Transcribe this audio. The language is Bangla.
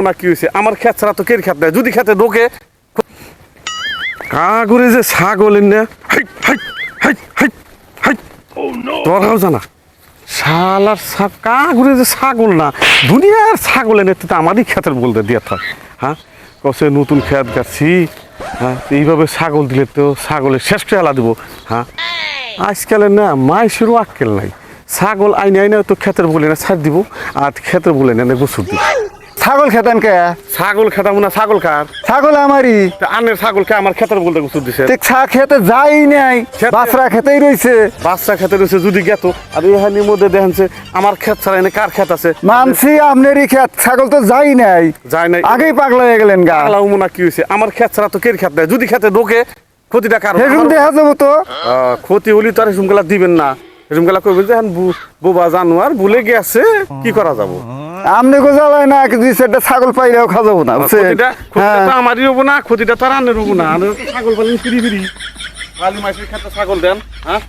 না কি হয়েছে আমার ক্ষেত ছাড়া তো কের ক্ষেত নাই যদি খেতে ঢোকে কা করে যে ছাগল না তোরাও জানা শালার কা করে যে ছাগল না দুনিয়ার ছাগল এনে তো আমারই ক্ষেতের বলতে দিয়ে থাক হ্যাঁ কসে নতুন ক্ষেত গাছি হ্যাঁ এইভাবে ছাগল দিলে তো ছাগলের শেষ খেলা দিব হ্যাঁ আজকালে না মাইসেরও আক্কেল নাই ছাগল আইনে আইনে তো ক্ষেতের বলে না ছাড় দিব আর ক্ষেতের বলে না গোসর দিব ছাগল খেতেন কে? ছাগল খেতাম না ছাগল কার ছাগল আমারই। আনের ছাগলকে আমার ক্ষেতের বলতে গোসর দিছে ছা খেতে যাই নাই, বাছরা খেতেই রয়েছে। বাচ্চা খেতে রয়েছে যদি গেত আর এখানের মধ্যে দেখেনছে আমার ক্ষেত ছাড়া এনে কার ক্ষেত আছে মানছি আপনারই খেত, ছাগল তো যাই নাই, যায় নাই আগেই পাগলা হয়ে গেলেন গা। পাগলা মনে কি হয়েছে আমার ক্ষেত ছাড়া তো কের ক্ষেত নাই যদি খেতে ঢোকে ক্ষতিটা কার সেরকম দেখা যাবো তো। ক্ষতি হলি তো আর এরকম দিবেন না এরকম করবেন যে বোবা জানোয়ার ভুলে গেছে কি করা যাবো আমনে গো জ্বালায় না দুই চারটা ছাগল পাইলেও খাওয়া না। ক্ষতিটা তো আমারই হবো না ক্ষতিটা তো আর আনের হবো না ছাগল পালেন ফিরি ফিরি খালি মাসের ক্ষেত্রে ছাগল দেন হ্যাঁ